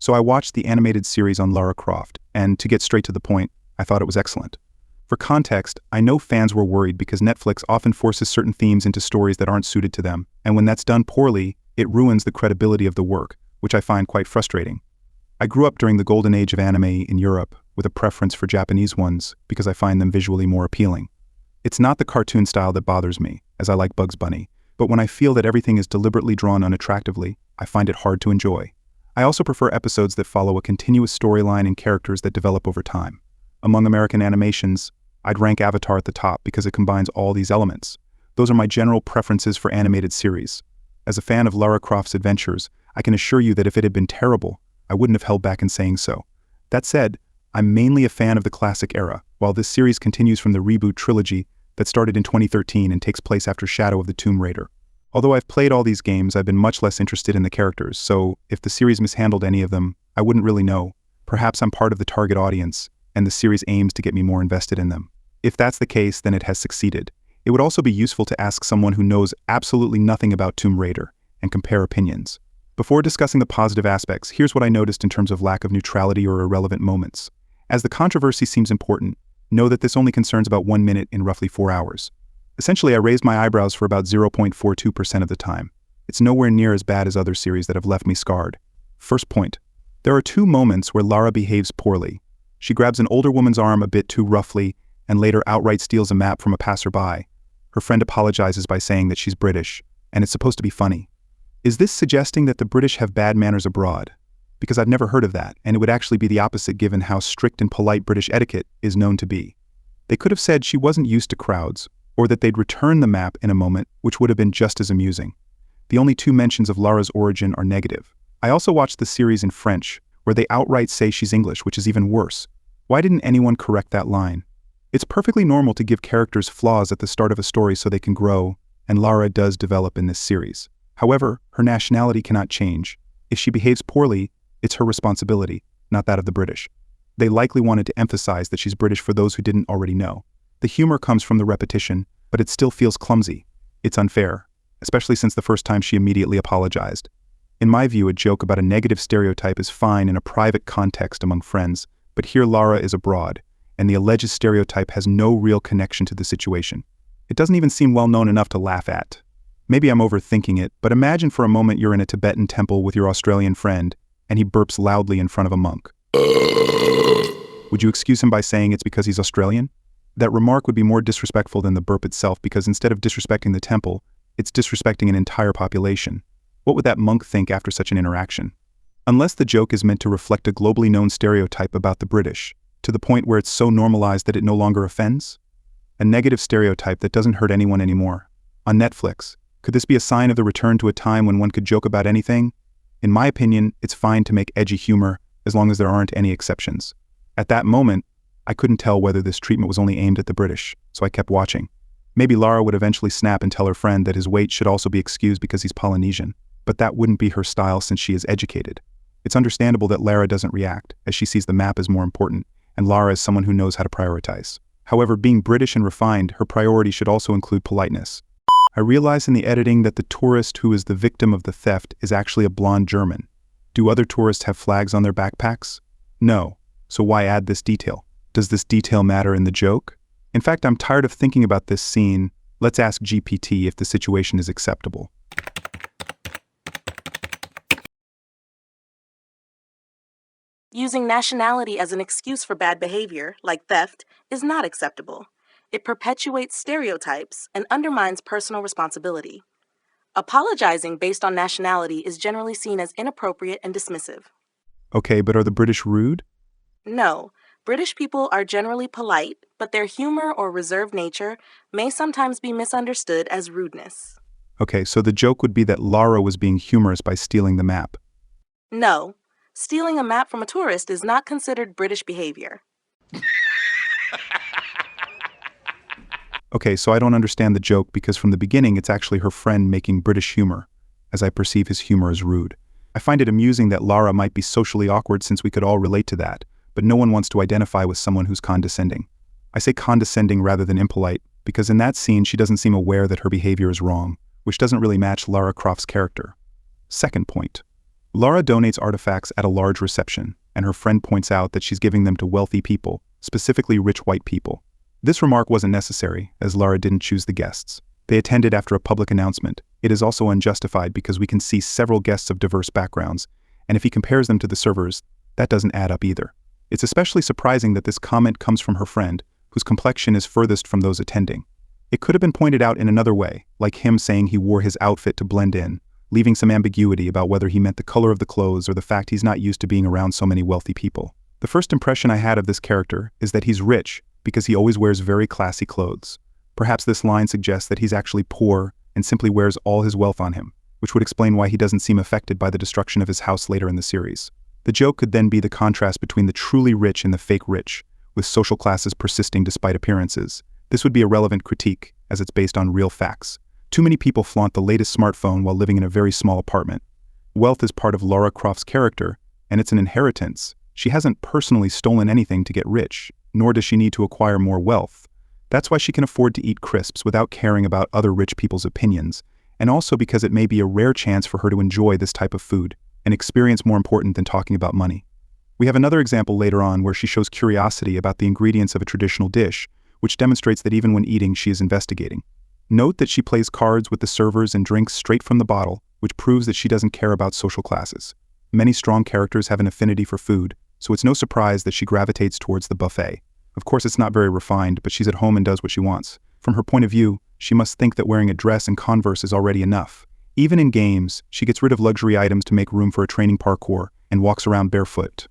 So I watched the animated series on Lara Croft, and to get straight to the point, I thought it was excellent. For context, I know fans were worried because Netflix often forces certain themes into stories that aren't suited to them, and when that's done poorly, it ruins the credibility of the work, which I find quite frustrating. I grew up during the golden age of anime in Europe, with a preference for Japanese ones because I find them visually more appealing. It's not the cartoon style that bothers me, as I like Bugs Bunny, but when I feel that everything is deliberately drawn unattractively, I find it hard to enjoy. I also prefer episodes that follow a continuous storyline and characters that develop over time. Among American animations, I'd rank Avatar at the top because it combines all these elements. Those are my general preferences for animated series. As a fan of Lara Croft's adventures, I can assure you that if it had been terrible, I wouldn't have held back in saying so. That said, I'm mainly a fan of the classic era, while this series continues from the reboot trilogy that started in 2013 and takes place after Shadow of the Tomb Raider. Although I've played all these games, I've been much less interested in the characters, so if the series mishandled any of them, I wouldn't really know. Perhaps I'm part of the target audience, and the series aims to get me more invested in them. If that's the case, then it has succeeded. It would also be useful to ask someone who knows absolutely nothing about Tomb Raider and compare opinions. Before discussing the positive aspects, here's what I noticed in terms of lack of neutrality or irrelevant moments. As the controversy seems important, know that this only concerns about 1 minute in roughly 4 hours. Essentially, I raised my eyebrows for about 0.42% of the time. It's nowhere near as bad as other series that have left me scarred. First point. There are 2 moments where Lara behaves poorly. She grabs an older woman's arm a bit too roughly and later outright steals a map from a passerby. Her friend apologizes by saying that she's British, and it's supposed to be funny. Is this suggesting that the British have bad manners abroad? Because I've never heard of that, and it would actually be the opposite given how strict and polite British etiquette is known to be. They could have said she wasn't used to crowds, or that they'd return the map in a moment, which would have been just as amusing. The only 2 mentions of Lara's origin are negative. I also watched the series in French, where they outright say she's English, which is even worse. Why didn't anyone correct that line? It's perfectly normal to give characters flaws at the start of a story so they can grow, and Lara does develop in this series. However, her nationality cannot change. If she behaves poorly, it's her responsibility, not that of the British. They likely wanted to emphasize that she's British for those who didn't already know. The humor comes from the repetition, but it still feels clumsy. It's unfair, especially since the first time she immediately apologized. In my view, a joke about a negative stereotype is fine in a private context among friends, but here Lara is abroad, and the alleged stereotype has no real connection to the situation. It doesn't even seem well known enough to laugh at. Maybe I'm overthinking it, but imagine for a moment you're in a Tibetan temple with your Australian friend, and he burps loudly in front of a monk. Would you excuse him by saying it's because he's Australian? That remark would be more disrespectful than the burp itself because instead of disrespecting the temple, it's disrespecting an entire population. What would that monk think after such an interaction? Unless the joke is meant to reflect a globally known stereotype about the British, to the point where it's so normalized that it no longer offends? A negative stereotype that doesn't hurt anyone anymore. On Netflix, could this be a sign of the return to a time when one could joke about anything? In my opinion, it's fine to make edgy humor as long as there aren't any exceptions. At that moment, I couldn't tell whether this treatment was only aimed at the British, so I kept watching. Maybe Lara would eventually snap and tell her friend that his weight should also be excused because he's Polynesian, but that wouldn't be her style since she is educated. It's understandable that Lara doesn't react, as she sees the map as more important, and Lara is someone who knows how to prioritize. However, being British and refined, her priority should also include politeness. I realized in the editing that the tourist who is the victim of the theft is actually a blonde German. Do other tourists have flags on their backpacks? No. So why add this detail? Does this detail matter in the joke? In fact, I'm tired of thinking about this scene. Let's ask GPT if the situation is acceptable. Using nationality as an excuse for bad behavior, like theft, is not acceptable. It perpetuates stereotypes and undermines personal responsibility. Apologizing based on nationality is generally seen as inappropriate and dismissive. Okay, but are the British rude? No, British people are generally polite, but their humor or reserved nature may sometimes be misunderstood as rudeness. Okay, so the joke would be that Lara was being humorous by stealing the map. No, stealing a map from a tourist is not considered British behavior. Okay, so I don't understand the joke because from the beginning it's actually her friend making British humor, as I perceive his humor as rude. I find it amusing that Lara might be socially awkward since we could all relate to that, but no one wants to identify with someone who's condescending. I say condescending rather than impolite, because in that scene she doesn't seem aware that her behavior is wrong, which doesn't really match Lara Croft's character. Second point. Lara donates artifacts at a large reception, and her friend points out that she's giving them to wealthy people, specifically rich white people. This remark wasn't necessary, as Lara didn't choose the guests. They attended after a public announcement. It is also unjustified because we can see several guests of diverse backgrounds, and if he compares them to the servers, that doesn't add up either. It's especially surprising that this comment comes from her friend, whose complexion is furthest from those attending. It could have been pointed out in another way, like him saying he wore his outfit to blend in, leaving some ambiguity about whether he meant the color of the clothes or the fact he's not used to being around so many wealthy people. The first impression I had of this character is that he's rich because he always wears very classy clothes. Perhaps this line suggests that he's actually poor and simply wears all his wealth on him, which would explain why he doesn't seem affected by the destruction of his house later in the series. The joke could then be the contrast between the truly rich and the fake rich, with social classes persisting despite appearances. This would be a relevant critique, as it's based on real facts. Too many people flaunt the latest smartphone while living in a very small apartment. Wealth is part of Lara Croft's character, and it's an inheritance. She hasn't personally stolen anything to get rich, nor does she need to acquire more wealth. That's why she can afford to eat crisps without caring about other rich people's opinions, and also because it may be a rare chance for her to enjoy this type of food, an experience more important than talking about money. We have another example later on where she shows curiosity about the ingredients of a traditional dish, which demonstrates that even when eating, she is investigating. Note that she plays cards with the servers and drinks straight from the bottle, which proves that she doesn't care about social classes. Many strong characters have an affinity for food, so it's no surprise that she gravitates towards the buffet. Of course, it's not very refined, but she's at home and does what she wants. From her point of view, she must think that wearing a dress and Converse is already enough. Even in games, she gets rid of luxury items to make room for a training parkour and walks around barefoot.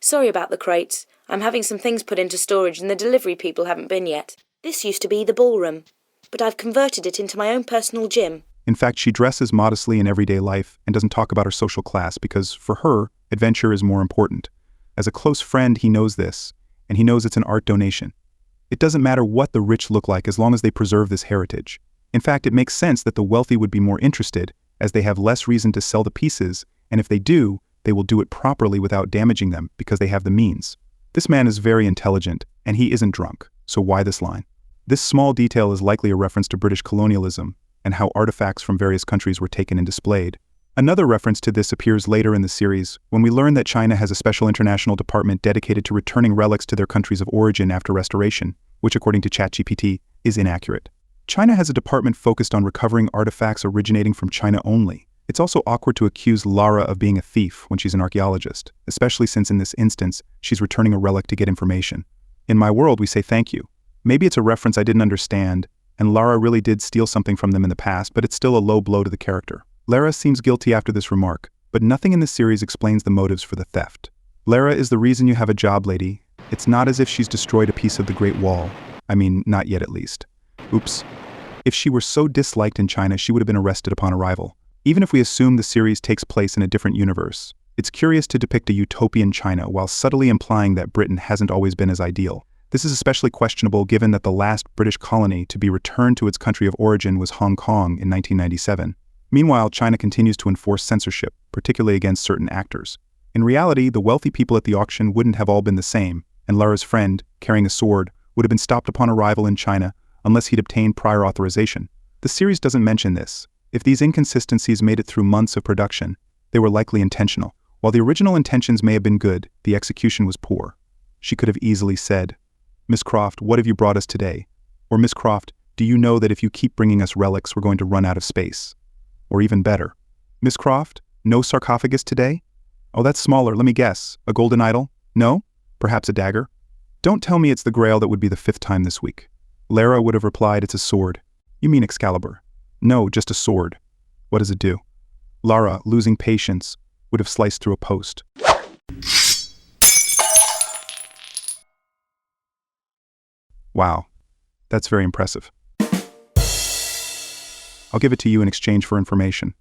Sorry about the crates. I'm having some things put into storage and the delivery people haven't been yet. This used to be the ballroom, but I've converted it into my own personal gym. In fact, she dresses modestly in everyday life and doesn't talk about her social class because, for her, adventure is more important. As a close friend, he knows this, and he knows it's an art donation. It doesn't matter what the rich look like as long as they preserve this heritage. In fact, it makes sense that the wealthy would be more interested, as they have less reason to sell the pieces, and if they do, they will do it properly without damaging them because they have the means. This man is very intelligent, and he isn't drunk, so why this line? This small detail is likely a reference to British colonialism and how artifacts from various countries were taken and displayed. Another reference to this appears later in the series when we learn that China has a special international department dedicated to returning relics to their countries of origin after restoration, which according to ChatGPT is inaccurate. China has a department focused on recovering artifacts originating from China only. It's also awkward to accuse Lara of being a thief when she's an archaeologist, especially since in this instance, she's returning a relic to get information. In my world, we say thank you. Maybe it's a reference I didn't understand, and Lara really did steal something from them in the past, but it's still a low blow to the character. Lara seems guilty after this remark, but nothing in the series explains the motives for the theft. Lara is the reason you have a job, lady. It's not as if she's destroyed a piece of the Great Wall. I mean, not yet at least. Oops. If she were so disliked in China, she would have been arrested upon arrival. Even if we assume the series takes place in a different universe, it's curious to depict a utopian China while subtly implying that Britain hasn't always been as ideal. This is especially questionable given that the last British colony to be returned to its country of origin was Hong Kong in 1997. Meanwhile, China continues to enforce censorship, particularly against certain actors. In reality, the wealthy people at the auction wouldn't have all been the same, and Lara's friend, carrying a sword, would have been stopped upon arrival in China unless he'd obtained prior authorization. The series doesn't mention this. If these inconsistencies made it through months of production, they were likely intentional. While the original intentions may have been good, the execution was poor. She could have easily said, "Miss Croft, what have you brought us today?" Or, "Miss Croft, do you know that if you keep bringing us relics, we're going to run out of space?" Or even better, "Miss Croft, no sarcophagus today?" "Oh, that's smaller, let me guess. A golden idol? No? Perhaps a dagger?" "Don't tell me it's the Grail that would be the 5th time this week." Lara would have replied, "It's a sword." "You mean Excalibur?" "No, just a sword." What does it do? Lara, losing patience, would have sliced through a post. Wow, that's very impressive. I'll give it to you in exchange for information.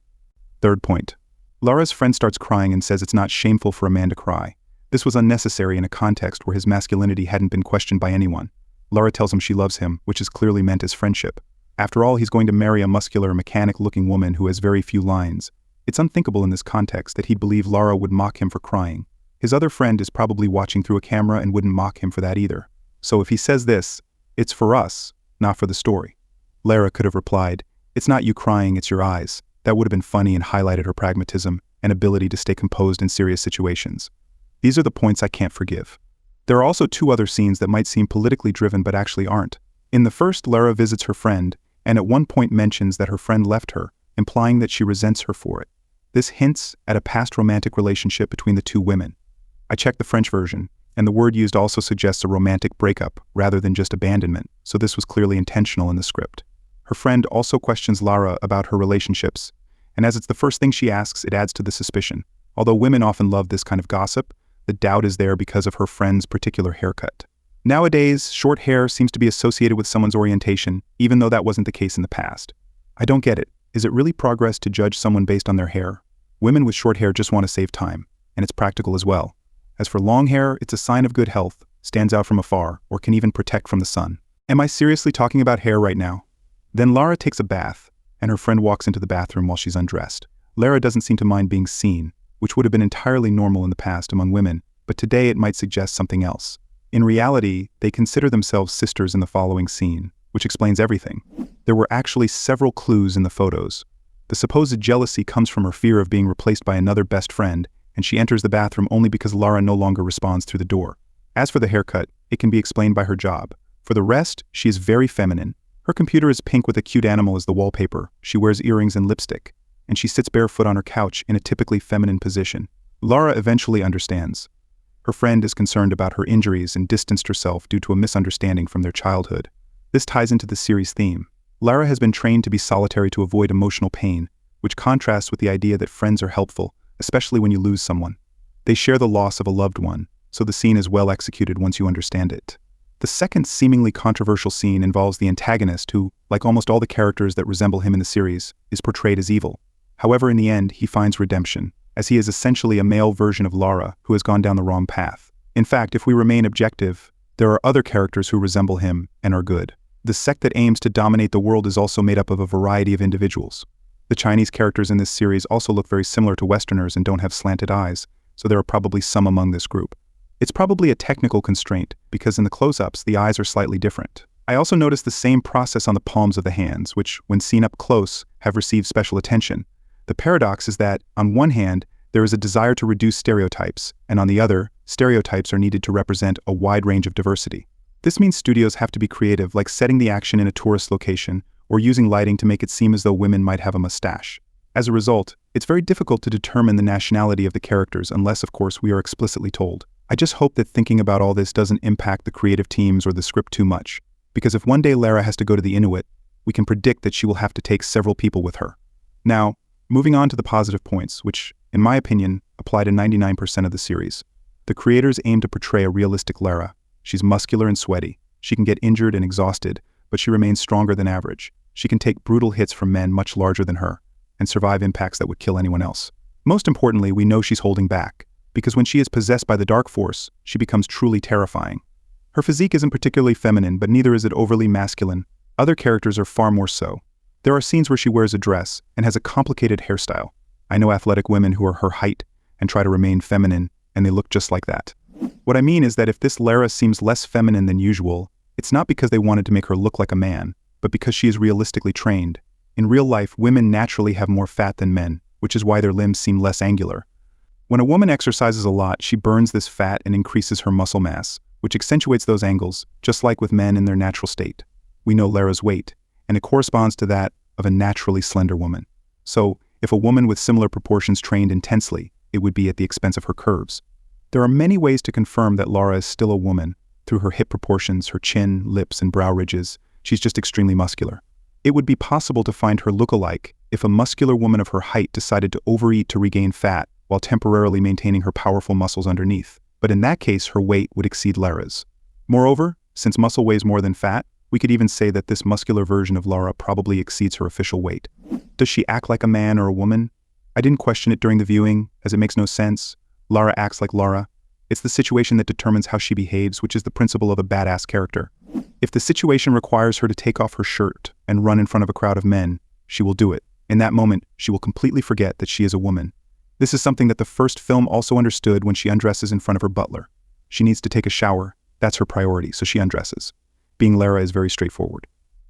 Third point. Lara's friend starts crying and says it's not shameful for a man to cry. This was unnecessary in a context where his masculinity hadn't been questioned by anyone. Lara tells him she loves him, which is clearly meant as friendship. After all, he's going to marry a muscular, mechanic-looking woman who has very few lines. It's unthinkable in this context that he'd believe Lara would mock him for crying. His other friend is probably watching through a camera and wouldn't mock him for that either. So if he says this, it's for us, not for the story. Lara could have replied, "It's not you crying, it's your eyes." That would have been funny and highlighted her pragmatism, and ability to stay composed in serious situations. These are the points I can't forgive. There are also two other scenes that might seem politically driven but actually aren't. In the first, Lara visits her friend, and at one point mentions that her friend left her, implying that she resents her for it. This hints at a past romantic relationship between the two women. I checked the French version, and the word used also suggests a romantic breakup rather than just abandonment, so this was clearly intentional in the script. Her friend also questions Lara about her relationships, and as it's the first thing she asks, it adds to the suspicion. Although women often love this kind of gossip, the doubt is there because of her friend's particular haircut. Nowadays, short hair seems to be associated with someone's orientation, even though that wasn't the case in the past. I don't get it. Is it really progress to judge someone based on their hair? Women with short hair just want to save time, and it's practical as well. As for long hair, it's a sign of good health, stands out from afar, or can even protect from the sun. Am I seriously talking about hair right now? Then Lara takes a bath, and her friend walks into the bathroom while she's undressed. Lara doesn't seem to mind being seen, which would have been entirely normal in the past among women, but today it might suggest something else. In reality, they consider themselves sisters in the following scene, which explains everything. There were actually several clues in the photos. The supposed jealousy comes from her fear of being replaced by another best friend, and she enters the bathroom only because Lara no longer responds through the door. As for the haircut, it can be explained by her job. For the rest, she is very feminine. Her computer is pink with a cute animal as the wallpaper, she wears earrings and lipstick, and she sits barefoot on her couch in a typically feminine position. Lara eventually understands. Her friend is concerned about her injuries and distanced herself due to a misunderstanding from their childhood. This ties into the series' theme. Lara has been trained to be solitary to avoid emotional pain, which contrasts with the idea that friends are helpful, especially when you lose someone. They share the loss of a loved one, so the scene is well executed once you understand it. The second seemingly controversial scene involves the antagonist who, like almost all the characters that resemble him in the series, is portrayed as evil. However, in the end, he finds redemption, as he is essentially a male version of Lara who has gone down the wrong path. In fact, if we remain objective, there are other characters who resemble him and are good. The sect that aims to dominate the world is also made up of a variety of individuals. The Chinese characters in this series also look very similar to Westerners and don't have slanted eyes, so there are probably some among this group. It's probably a technical constraint, because in the close-ups, the eyes are slightly different. I also noticed the same process on the palms of the hands, which, when seen up close, have received special attention. The paradox is that, on one hand, there is a desire to reduce stereotypes, and on the other, stereotypes are needed to represent a wide range of diversity. This means studios have to be creative, like setting the action in a tourist location, or using lighting to make it seem as though women might have a mustache. As a result, it's very difficult to determine the nationality of the characters unless, of course, we are explicitly told. I just hope that thinking about all this doesn't impact the creative teams or the script too much, because if one day Lara has to go to the Inuit, we can predict that she will have to take several people with her. Now, moving on to the positive points, which, in my opinion, apply to 99% of the series. The creators aim to portray a realistic Lara. She's muscular and sweaty. She can get injured and exhausted, but she remains stronger than average. She can take brutal hits from men much larger than her, and survive impacts that would kill anyone else. Most importantly, we know she's holding back, because when she is possessed by the dark force, she becomes truly terrifying. Her physique isn't particularly feminine, but neither is it overly masculine. Other characters are far more so. There are scenes where she wears a dress and has a complicated hairstyle. I know athletic women who are her height and try to remain feminine, and they look just like that. What I mean is that if this Lara seems less feminine than usual, it's not because they wanted to make her look like a man, but because she is realistically trained. In real life, women naturally have more fat than men, which is why their limbs seem less angular. When a woman exercises a lot, she burns this fat and increases her muscle mass, which accentuates those angles, just like with men in their natural state. We know Lara's weight, and it corresponds to that of a naturally slender woman. So, if a woman with similar proportions trained intensely, it would be at the expense of her curves. There are many ways to confirm that Lara is still a woman. Through her hip proportions, her chin, lips, and brow ridges, she's just extremely muscular. It would be possible to find her look-alike if a muscular woman of her height decided to overeat to regain fat while temporarily maintaining her powerful muscles underneath. But in that case, her weight would exceed Lara's. Moreover, since muscle weighs more than fat, we could even say that this muscular version of Lara probably exceeds her official weight. Does she act like a man or a woman? I didn't question it during the viewing, as it makes no sense. Lara acts like Lara. It's the situation that determines how she behaves, which is the principle of a badass character. If the situation requires her to take off her shirt and run in front of a crowd of men, she will do it. In that moment, she will completely forget that she is a woman. This is something that the first film also understood when she undresses in front of her butler. She needs to take a shower. That's her priority, so she undresses. Being Lara is very straightforward.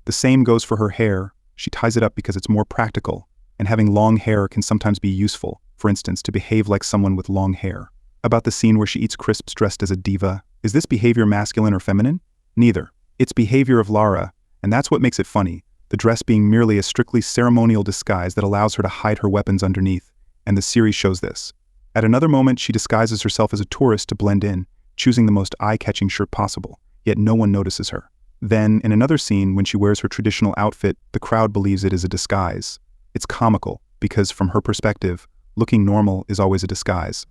The same goes for her hair. She ties it up because it's more practical, and having long hair can sometimes be useful. for instance, to behave like someone with long hair. About the scene where she eats crisps dressed as a diva, is this behavior masculine or feminine? Neither. It's behavior of Lara, and that's what makes it funny, the dress being merely a strictly ceremonial disguise that allows her to hide her weapons underneath, and the series shows this. At another moment, she disguises herself as a tourist to blend in, choosing the most eye-catching shirt possible, yet no one notices her. Then, in another scene, when she wears her traditional outfit, the crowd believes it is a disguise. It's comical, because from her perspective, looking normal is always a disguise.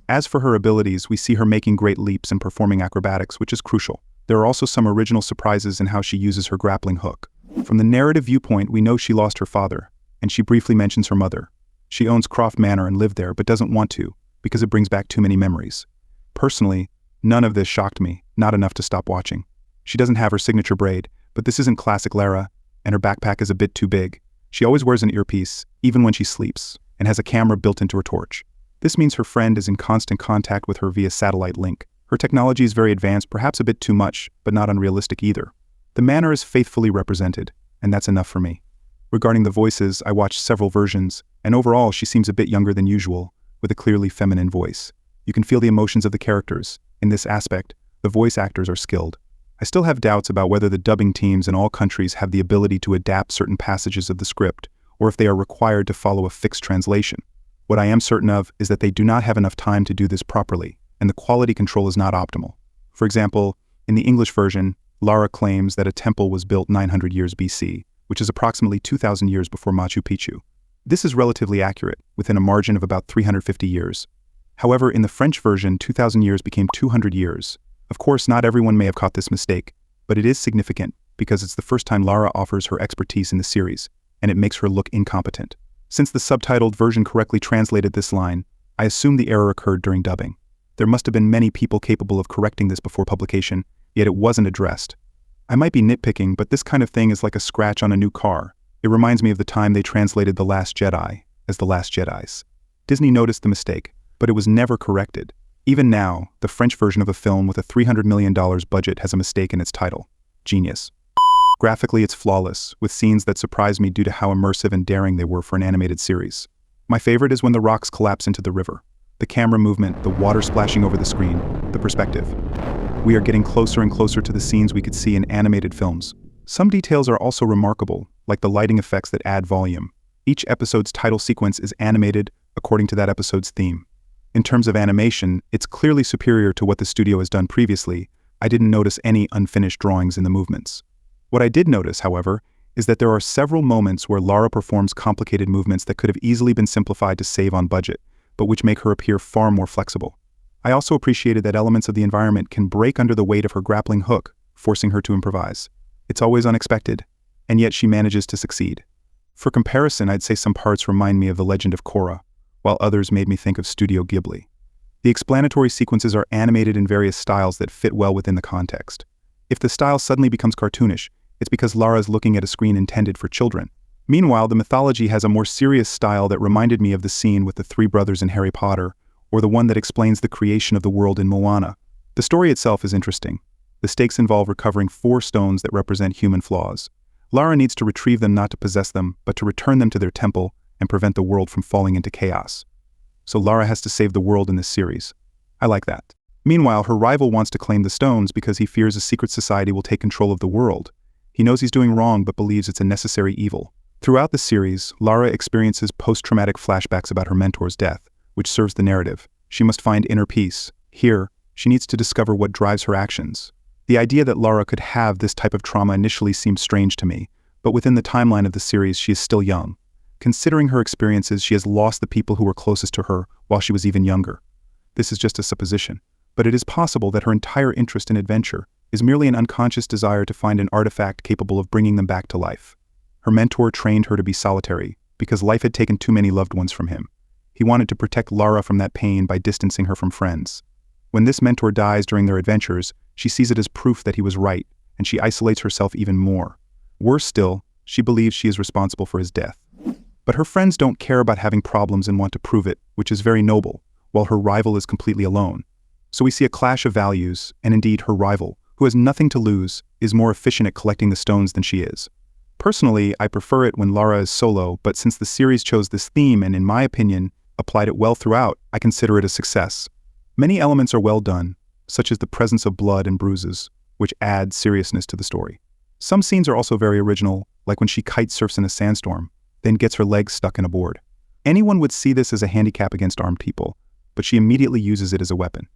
As for her abilities, we see her making great leaps and performing acrobatics, which is crucial. There are also some original surprises in how she uses her grappling hook. From the narrative viewpoint, we know she lost her father, and she briefly mentions her mother. She owns Croft Manor and lived there, but doesn't want to, because it brings back too many memories. Personally, none of this shocked me, not enough to stop watching. She doesn't have her signature braid, but this isn't classic Lara, and her backpack is a bit too big. She always wears an earpiece, even when she sleeps, and has a camera built into her torch. This means her friend is in constant contact with her via satellite link. Her technology is very advanced, perhaps a bit too much, but not unrealistic either. The manor is faithfully represented, and that's enough for me. Regarding the voices, I watched several versions, and overall she seems a bit younger than usual, with a clearly feminine voice. You can feel the emotions of the characters. In this aspect, the voice actors are skilled. I still have doubts about whether the dubbing teams in all countries have the ability to adapt certain passages of the script, or if they are required to follow a fixed translation. What I am certain of is that they do not have enough time to do this properly, and the quality control is not optimal. For example, in the English version, Lara claims that a temple was built 900 years BC, which is approximately 2,000 years before Machu Picchu. This is relatively accurate, within a margin of about 350 years. However, in the French version, 2,000 years became 200 years. Of course, not everyone may have caught this mistake, but it is significant because it's the first time Lara offers her expertise in the series, and it makes her look incompetent. Since the subtitled version correctly translated this line, I assume the error occurred during dubbing. There must have been many people capable of correcting this before publication, yet it wasn't addressed. I might be nitpicking, but this kind of thing is like a scratch on a new car. It reminds me of the time they translated The Last Jedi as The Last Jedis. Disney noticed the mistake, but it was never corrected. Even now, the French version of a film with a $300 million budget has a mistake in its title. Genius. Graphically, it's flawless, with scenes that surprise me due to how immersive and daring they were for an animated series. My favorite is when the rocks collapse into the river. The camera movement, the water splashing over the screen, the perspective. We are getting closer and closer to the scenes we could see in animated films. Some details are also remarkable, like the lighting effects that add volume. Each episode's title sequence is animated according to that episode's theme. In terms of animation, it's clearly superior to what the studio has done previously. I didn't notice any unfinished drawings in the movements. What I did notice, however, is that there are several moments where Lara performs complicated movements that could have easily been simplified to save on budget, but which make her appear far more flexible. I also appreciated that elements of the environment can break under the weight of her grappling hook, forcing her to improvise. It's always unexpected, and yet she manages to succeed. For comparison, I'd say some parts remind me of The Legend of Korra, while others made me think of Studio Ghibli. The explanatory sequences are animated in various styles that fit well within the context. If the style suddenly becomes cartoonish, it's because Lara is looking at a screen intended for children. Meanwhile, the mythology has a more serious style that reminded me of the scene with the three brothers in Harry Potter, or the one that explains the creation of the world in Moana. The story itself is interesting. The stakes involve recovering 4 stones that represent human flaws. Lara needs to retrieve them, not to possess them, but to return them to their temple and prevent the world from falling into chaos. So Lara has to save the world in this series. I like that. Meanwhile, her rival wants to claim the stones because he fears a secret society will take control of the world. He knows he's doing wrong but believes it's a necessary evil. Throughout the series, Lara experiences post-traumatic flashbacks about her mentor's death, which serves the narrative. She must find inner peace. Here, she needs to discover what drives her actions. The idea that Lara could have this type of trauma initially seemed strange to me, but within the timeline of the series, she is still young. Considering her experiences, she has lost the people who were closest to her while she was even younger. This is just a supposition, but it is possible that her entire interest in adventure is merely an unconscious desire to find an artifact capable of bringing them back to life. Her mentor trained her to be solitary because life had taken too many loved ones from him. He wanted to protect Lara from that pain by distancing her from friends. When this mentor dies during their adventures, she sees it as proof that he was right, and she isolates herself even more. Worse still, she believes she is responsible for his death. But her friends don't care about having problems and want to prove it, which is very noble, while her rival is completely alone. So we see a clash of values, and indeed her rival, who has nothing to lose, is more efficient at collecting the stones than she is. Personally, I prefer it when Lara is solo, but since the series chose this theme and in my opinion, applied it well throughout, I consider it a success. Many elements are well done, such as the presence of blood and bruises, which add seriousness to the story. Some scenes are also very original, like when she kite surfs in a sandstorm, then gets her legs stuck in a board. Anyone would see this as a handicap against armed people, but she immediately uses it as a weapon.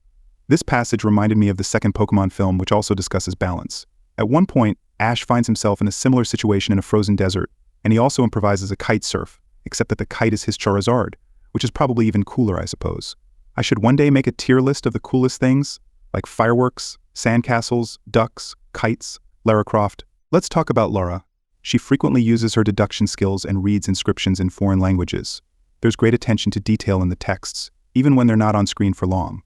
This passage reminded me of the second Pokemon film, which also discusses balance. At one point, Ash finds himself in a similar situation in a frozen desert, and he also improvises a kite surf, except that the kite is his Charizard, which is probably even cooler, I suppose. I should one day make a tier list of the coolest things, like fireworks, sandcastles, ducks, kites, Lara Croft. Let's talk about Lara. She frequently uses her deduction skills and reads inscriptions in foreign languages. There's great attention to detail in the texts, even when they're not on screen for long.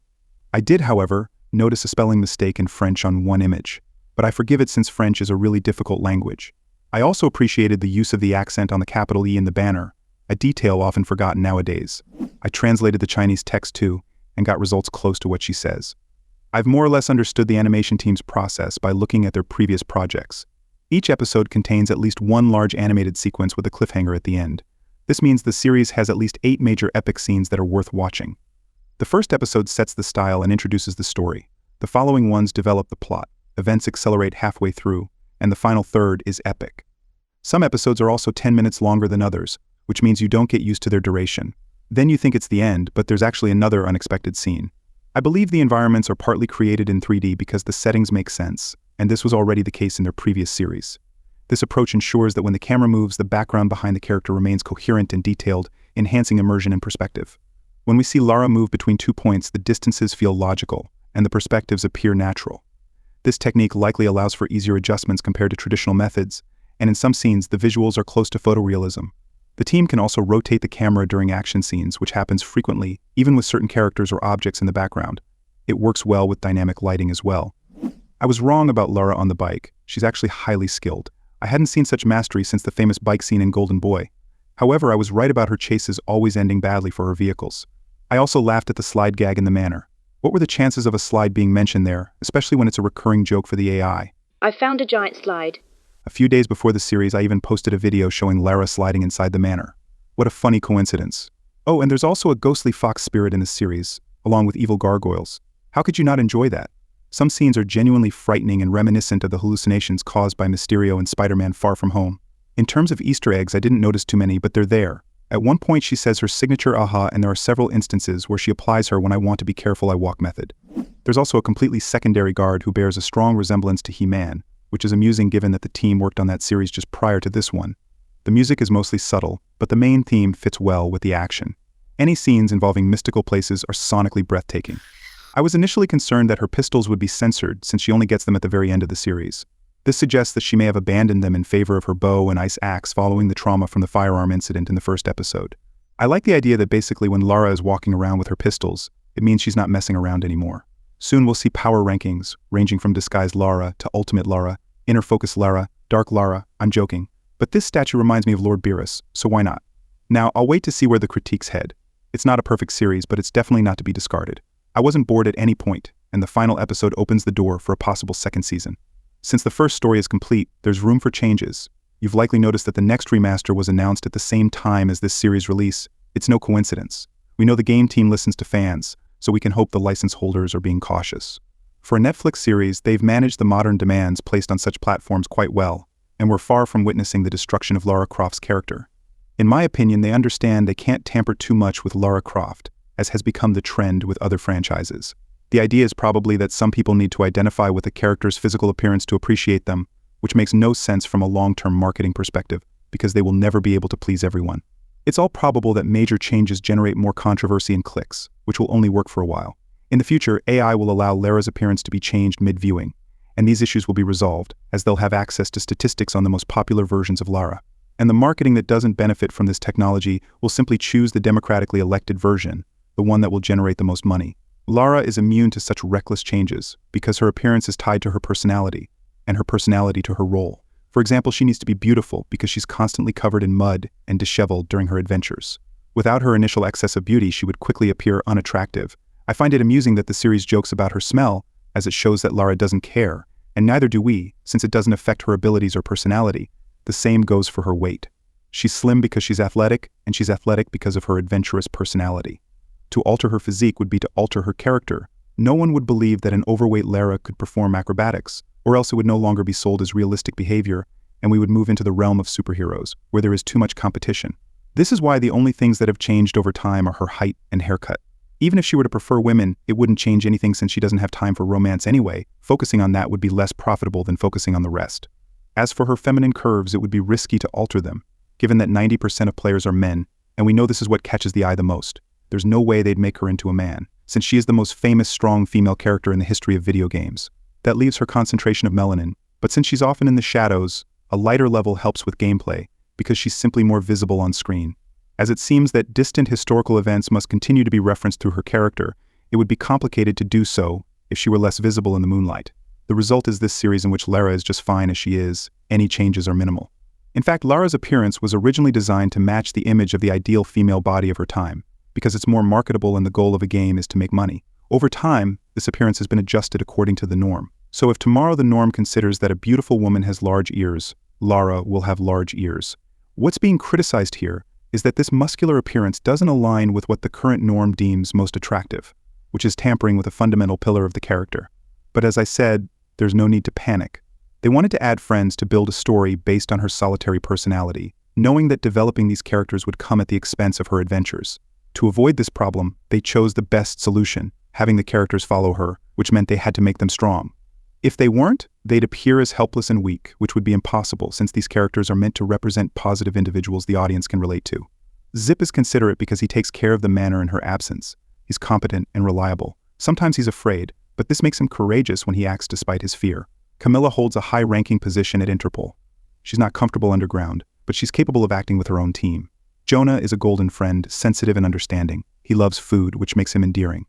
I did, however, notice a spelling mistake in French on one image, but I forgive it since French is a really difficult language. I also appreciated the use of the accent on the capital E in the banner, a detail often forgotten nowadays. I translated the Chinese text too, and got results close to what she says. I've more or less understood the animation team's process by looking at their previous projects. Each episode contains at least one large animated sequence with a cliffhanger at the end. This means the series has at least 8 major epic scenes that are worth watching. The first episode sets the style and introduces the story. The following ones develop the plot. Events accelerate halfway through, and the final third is epic. Some episodes are also 10 minutes longer than others, which means you don't get used to their duration. Then you think it's the end, but there's actually another unexpected scene. I believe the environments are partly created in 3D because the settings make sense, and this was already the case in their previous series. This approach ensures that when the camera moves, the background behind the character remains coherent and detailed, enhancing immersion and perspective. When we see Lara move between 2 points, the distances feel logical, and the perspectives appear natural. This technique likely allows for easier adjustments compared to traditional methods, and in some scenes, the visuals are close to photorealism. The team can also rotate the camera during action scenes, which happens frequently, even with certain characters or objects in the background. It works well with dynamic lighting as well. I was wrong about Lara on the bike. She's actually highly skilled. I hadn't seen such mastery since the famous bike scene in Golden Boy. However, I was right about her chases always ending badly for her vehicles. I also laughed at the slide gag in the manor. What were the chances of a slide being mentioned there, especially when it's a recurring joke for the AI? I found a giant slide. A few days before the series, I even posted a video showing Lara sliding inside the manor. What a funny coincidence. Oh, and there's also a ghostly fox spirit in the series, along with evil gargoyles. How could you not enjoy that? Some scenes are genuinely frightening and reminiscent of the hallucinations caused by Mysterio in Spider-Man Far From Home. In terms of Easter eggs, I didn't notice too many, but they're there. At one point she says her signature aha, and there are several instances where she applies her when I want to be careful I walk method. There's also a completely secondary guard who bears a strong resemblance to He-Man, which is amusing given that the team worked on that series just prior to this one. The music is mostly subtle, but the main theme fits well with the action. Any scenes involving mystical places are sonically breathtaking. I was initially concerned that her pistols would be censored since she only gets them at the very end of the series. This suggests that she may have abandoned them in favor of her bow and ice axe following the trauma from the firearm incident in the first episode. I like the idea that basically when Lara is walking around with her pistols, it means she's not messing around anymore. Soon we'll see power rankings, ranging from Disguised Lara to Ultimate Lara, Inner Focus Lara, Dark Lara. I'm joking. But this statue reminds me of Lord Beerus, so why not? Now, I'll wait to see where the critiques head. It's not a perfect series, but it's definitely not to be discarded. I wasn't bored at any point, and the final episode opens the door for a possible second season. Since the first story is complete, there's room for changes. You've likely noticed that the next remaster was announced at the same time as this series release. It's no coincidence. We know the game team listens to fans, so we can hope the license holders are being cautious. For a Netflix series, they've managed the modern demands placed on such platforms quite well, and we're far from witnessing the destruction of Lara Croft's character. In my opinion, they understand they can't tamper too much with Lara Croft, as has become the trend with other franchises. The idea is probably that some people need to identify with a character's physical appearance to appreciate them, which makes no sense from a long-term marketing perspective, because they will never be able to please everyone. It's all probable that major changes generate more controversy and clicks, which will only work for a while. In the future, AI will allow Lara's appearance to be changed mid-viewing, and these issues will be resolved, as they'll have access to statistics on the most popular versions of Lara. And the marketing that doesn't benefit from this technology will simply choose the democratically elected version, the one that will generate the most money. Lara is immune to such reckless changes because her appearance is tied to her personality, and her personality to her role. For example, she needs to be beautiful because she's constantly covered in mud and disheveled during her adventures. Without her initial excess of beauty, she would quickly appear unattractive. I find it amusing that the series jokes about her smell, as it shows that Lara doesn't care, and neither do we, since it doesn't affect her abilities or personality. The same goes for her weight. She's slim because she's athletic, and she's athletic because of her adventurous personality. To alter her physique would be to alter her character. No one would believe that an overweight Lara could perform acrobatics, or else it would no longer be sold as realistic behavior, and we would move into the realm of superheroes, where there is too much competition. This is why the only things that have changed over time are her height and haircut. Even if she were to prefer women, it wouldn't change anything since she doesn't have time for romance anyway. Focusing on that would be less profitable than focusing on the rest. As for her feminine curves, it would be risky to alter them, given that 90% of players are men, and we know this is what catches the eye the most. There's no way they'd make her into a man, since she is the most famous strong female character in the history of video games. That leaves her concentration of melanin, but since she's often in the shadows, a lighter level helps with gameplay, because she's simply more visible on screen. As it seems that distant historical events must continue to be referenced through her character, it would be complicated to do so if she were less visible in the moonlight. The result is this series in which Lara is just fine as she is. Any changes are minimal. In fact, Lara's appearance was originally designed to match the image of the ideal female body of her time, because it's more marketable and the goal of a game is to make money. Over time, this appearance has been adjusted according to the norm. So if tomorrow the norm considers that a beautiful woman has large ears, Lara will have large ears. What's being criticized here is that this muscular appearance doesn't align with what the current norm deems most attractive, which is tampering with a fundamental pillar of the character. But as I said, there's no need to panic. They wanted to add friends to build a story based on her solitary personality, knowing that developing these characters would come at the expense of her adventures. To avoid this problem, they chose the best solution, having the characters follow her, which meant they had to make them strong. If they weren't, they'd appear as helpless and weak, which would be impossible since these characters are meant to represent positive individuals the audience can relate to. Zip is considerate because he takes care of the manor in her absence. He's competent and reliable. Sometimes he's afraid, but this makes him courageous when he acts despite his fear. Camilla holds a high-ranking position at Interpol. She's not comfortable underground, but she's capable of acting with her own team. Jonah is a golden friend, sensitive and understanding. He loves food, which makes him endearing.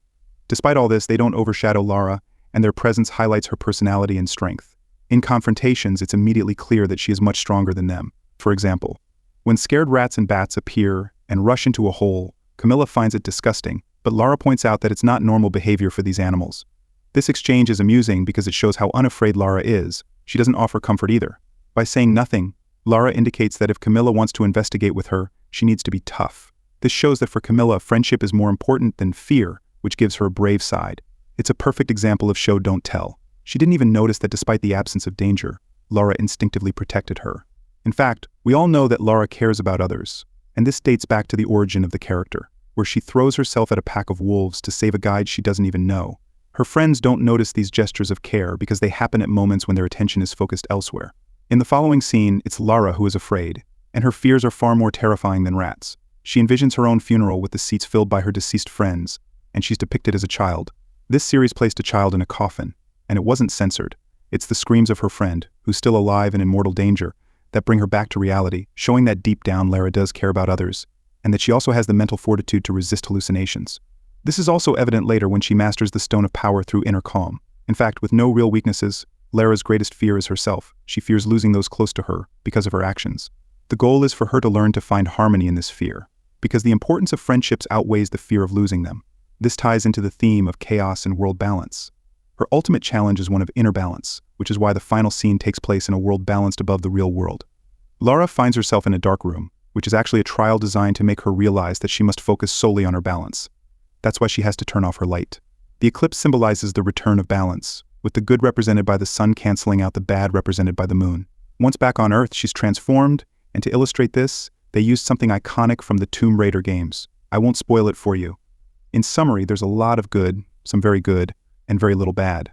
Despite all this, they don't overshadow Lara, and their presence highlights her personality and strength. In confrontations, it's immediately clear that she is much stronger than them. For example, when scared rats and bats appear and rush into a hole, Camilla finds it disgusting, but Lara points out that it's not normal behavior for these animals. This exchange is amusing because it shows how unafraid Lara is. She doesn't offer comfort either. By saying nothing, Lara indicates that if Camilla wants to investigate with her, she needs to be tough. This shows that for Camilla, friendship is more important than fear, which gives her a brave side. It's a perfect example of show don't tell. She didn't even notice that despite the absence of danger, Lara instinctively protected her. In fact, we all know that Lara cares about others, and this dates back to the origin of the character, where she throws herself at a pack of wolves to save a guide she doesn't even know. Her friends don't notice these gestures of care because they happen at moments when their attention is focused elsewhere. In the following scene, it's Lara who is afraid, and her fears are far more terrifying than rats. She envisions her own funeral with the seats filled by her deceased friends, and she's depicted as a child. This series placed a child in a coffin, and it wasn't censored. It's the screams of her friend, who's still alive and in mortal danger, that bring her back to reality, showing that deep down Lara does care about others, and that she also has the mental fortitude to resist hallucinations. This is also evident later when she masters the Stone of Power through inner calm. In fact, with no real weaknesses, Lara's greatest fear is herself. She fears losing those close to her because of her actions. The goal is for her to learn to find harmony in this fear, because the importance of friendships outweighs the fear of losing them. This ties into the theme of chaos and world balance. Her ultimate challenge is one of inner balance, which is why the final scene takes place in a world balanced above the real world. Lara finds herself in a dark room, which is actually a trial designed to make her realize that she must focus solely on her balance. That's why she has to turn off her light. The eclipse symbolizes the return of balance, with the good represented by the sun canceling out the bad represented by the moon. Once back on Earth, she's transformed, and to illustrate this, they used something iconic from the Tomb Raider games. I won't spoil it for you. In summary, there's a lot of good, some very good, and very little bad.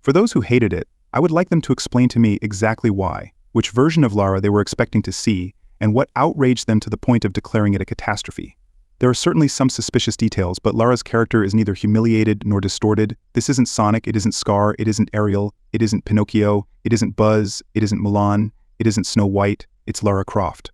For those who hated it, I would like them to explain to me exactly why, which version of Lara they were expecting to see, and what outraged them to the point of declaring it a catastrophe. There are certainly some suspicious details, but Lara's character is neither humiliated nor distorted. This isn't Sonic, it isn't Scar, it isn't Ariel, it isn't Pinocchio, it isn't Buzz, it isn't Mulan, it isn't Snow White, it's Lara Croft.